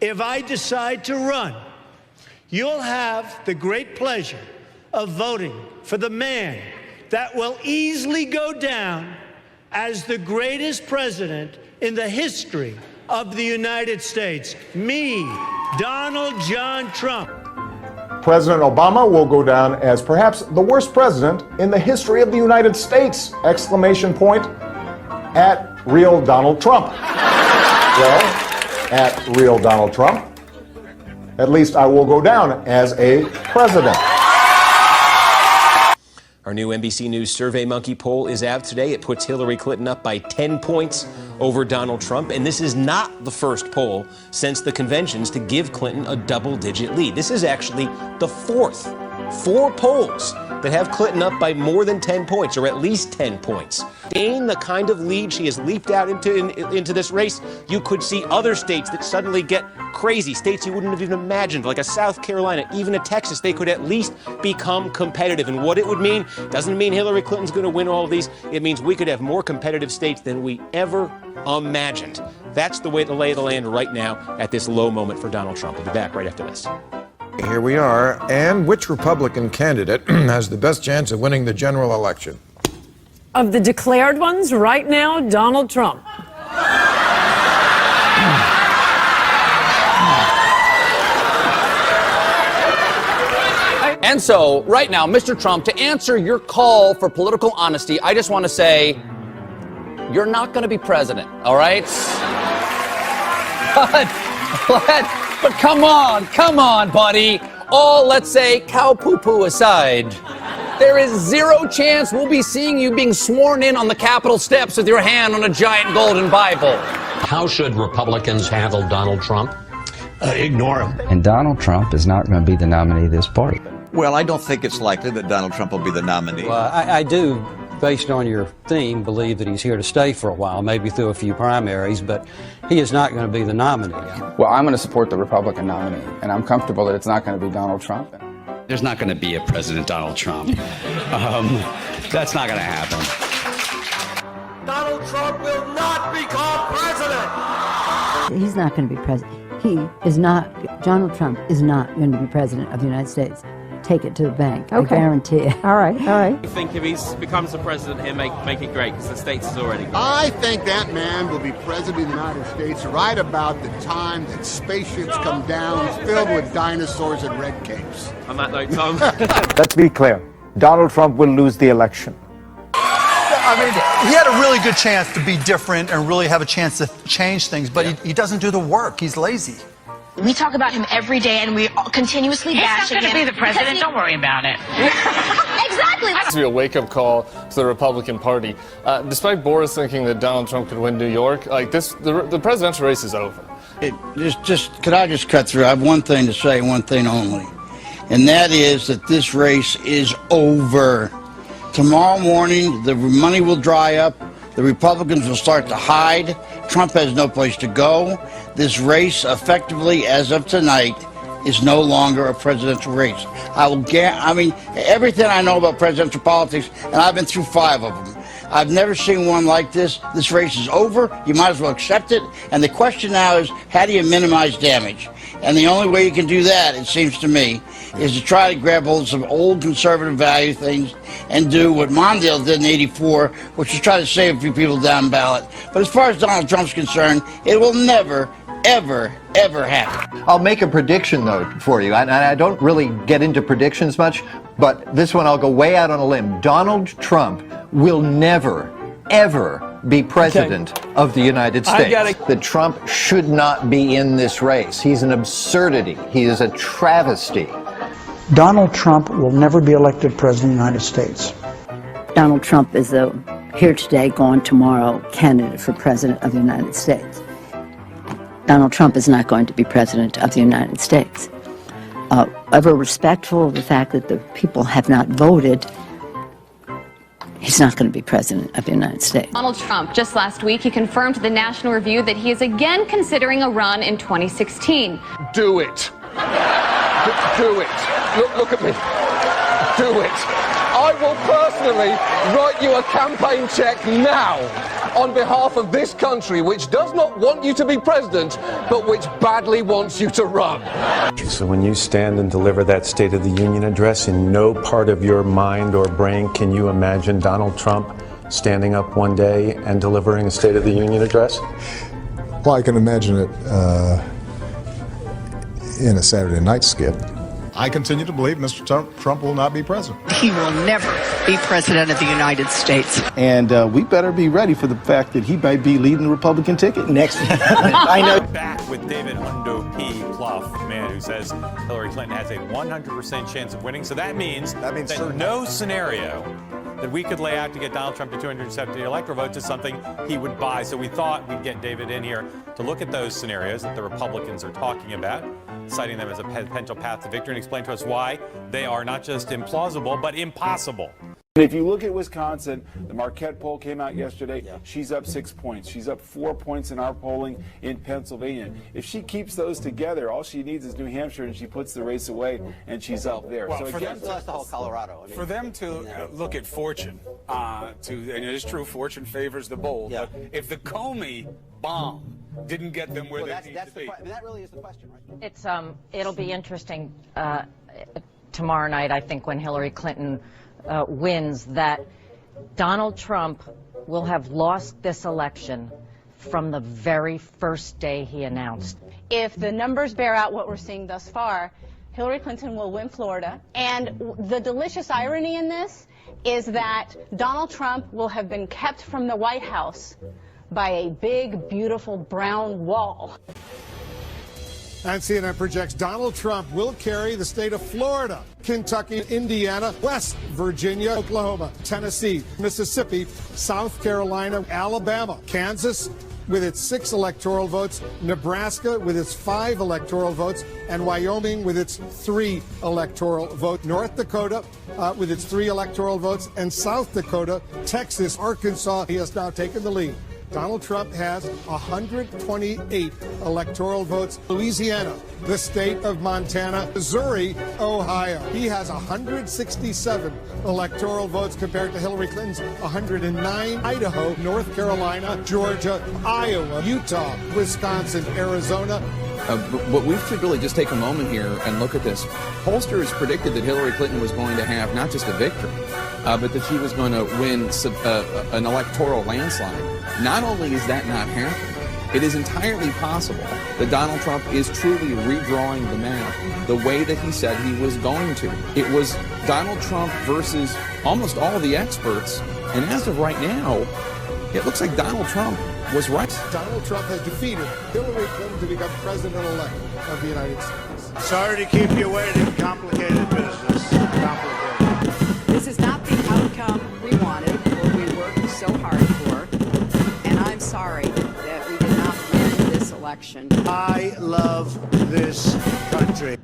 If I decide to run, you'll have the great pleasure of voting for the man that will easily go down as the greatest president in the history of the United States. Me, Donald John Trump. President Obama will go down as perhaps the worst president in the history of the United States! Exclamation point at real Donald Trump. Well, at real Donald Trump, at least I will go down as a president. Our new NBC News SurveyMonkey poll is out today. It puts Hillary Clinton up by 10 points over Donald Trump. And this is not the first poll since the conventions to give Clinton a double-digit lead. This is actually the fourth. 4 polls that have Clinton up by more than 10 points, or at least 10 points. Gain the kind of lead she has leaped out into this race, you could see other states that suddenly get crazy, states you wouldn't have even imagined, like a South Carolina, even a Texas. They could at least become competitive. And what it would mean doesn't mean Hillary Clinton's going to win all of these. It means we could have more competitive states than we ever imagined. That's the way the lay of the land right now at this low moment for Donald Trump. We'll be back right after this. Here we are. And which Republican candidate has the best chance of winning the general election? Of the declared ones, right now, Donald Trump. And so, right now, Mr. Trump, to answer your call for political honesty, I just want to say, you're not going to be president, all right? But come on, buddy. All, let's say, cow poo-poo aside, there is zero chance we'll be seeing you being sworn in on the Capitol steps with your hand on a giant golden Bible. How should Republicans handle Donald Trump? Ignore him. And Donald Trump is not going to be the nominee of this party. Well, I don't think it's likely that Donald Trump will be the nominee. Well, I do, based on your theme, believe that he's here to stay for a while, maybe through a few primaries, but he is not going to be the nominee. Well, I'm going to support the Republican nominee, and I'm comfortable that it's not going to be Donald Trump. There's not going to be a President Donald Trump. That's not going to happen. Donald Trump will not become president. He's not going to be president. He is not, Donald Trump is not going to be president of the United States. Take it to the bank. Okay. I guarantee it. All right. I think if he becomes the president, he'll make it great, because the states is already great. I think that man will be president of the United States right about the time that spaceships come down filled with dinosaurs and red capes. On that note, Tom. Let's be clear. Donald Trump will lose the election. I mean, he had a really good chance to be different and really have a chance to change things, but he doesn't do the work. He's lazy. We talk about him every day, and we continuously bash him. He's not going to be the president. Don't worry about it. Exactly. It has to be a wake-up call to the Republican Party. Despite Boris thinking that Donald Trump could win New York, like this, the presidential race is over. Could I just cut through? I have one thing to say, one thing only, and that is that this race is over. Tomorrow morning, the money will dry up. The Republicans will start to hide. Trump has no place to go. This race, effectively, as of tonight, is no longer a presidential race. I mean, everything I know about presidential politics, and I've been through 5 of them, I've never seen one like this. This race is over. You might as well accept it. And the question now is, how do you minimize damage? And the only way you can do that, it seems to me, is to try to grab hold of some old conservative value things and do what Mondale did in '84, which is try to save a few people down ballot. But as far as Donald Trump's concerned, it will never, ever happen. I'll make a prediction, though, for you. I don't really get into predictions much, but this one I'll go way out on a limb. Donald Trump will never, ever be president of the United States. That Trump should not be in this race. He's an absurdity. He is a travesty. Donald Trump will never be elected president of the United States. Donald Trump is a here today, gone tomorrow candidate for president of the United States. Donald Trump is not going to be president of the United States. Ever respectful of the fact that the people have not voted, he's not going to be president of the United States. Donald Trump, just last week, he confirmed to the National Review that he is again considering a run in 2016. Do it. Do it. Look at me. Do it. I I will personally write you a campaign check now on behalf of this country, which does not want you to be president, but which badly wants you to run. So when you stand and deliver that State of the Union address, in no part of your mind or brain can you imagine Donald Trump standing up one day and delivering a State of the Union address? Well, I can imagine it in a Saturday night skit. I continue to believe Mr. Trump will not be president. He will never be president of the United States. And we better be ready for the fact that he might be leading the Republican ticket next. I know. Back with David Hundo P. Pluff, man who says Hillary Clinton has a 100% chance of winning. So that means that no scenario that we could lay out to get Donald Trump to 270 electoral votes is something he would buy. So we thought we'd get David in here to look at those scenarios that the Republicans are talking about, citing them as a potential path to victory, and explain to us why they are not just implausible, but impossible. And if you look at Wisconsin, the Marquette poll came out yesterday. She's up 6 points. She's up 4 points in our polling in Pennsylvania. If she keeps those together, all she needs is New Hampshire, and she puts the race away, and she's up there. Well, so for again, them, the whole Colorado. I mean, for them to look at fortune, and it is true, fortune favors the bold. But if the Comey bomb didn't get them where they need to be, that really is the question, right? It's it'll be interesting tomorrow night, I think, when Hillary Clinton wins, that Donald Trump will have lost this election from the very first day he announced. If the numbers bear out what we're seeing thus far, Hillary Clinton will win Florida. And the delicious irony in this is that Donald Trump will have been kept from the White House by a big, beautiful brown wall. And CNN projects Donald Trump will carry the state of Florida, Kentucky, Indiana, West Virginia, Oklahoma, Tennessee, Mississippi, South Carolina, Alabama, Kansas with its 6 electoral votes, Nebraska with its 5 electoral votes, and Wyoming with its 3 electoral votes, North Dakota with its 3 electoral votes, and South Dakota, Texas, Arkansas. He has now taken the lead. Donald Trump has 128 electoral votes. Louisiana, the state of Montana, Missouri, Ohio. He has 167 electoral votes compared to Hillary Clinton's 109. Idaho, North Carolina, Georgia, Iowa, Utah, Wisconsin, Arizona. But we should really just take a moment here and look at this. Pollsters predicted that Hillary Clinton was going to have not just a victory, but that she was going to win an electoral landslide. Not only is that not happening, it is entirely possible that Donald Trump is truly redrawing the map the way that he said he was going to. It was Donald Trump versus almost all of the experts, and as of right now, it looks like Donald Trump was right. Donald Trump has defeated Hillary Clinton to become president-elect of the United States. Sorry to keep you waiting. Complicated business. Complicated. This is not the outcome we wanted or we worked so hard for. And I'm sorry that we did not win this election. I love this country.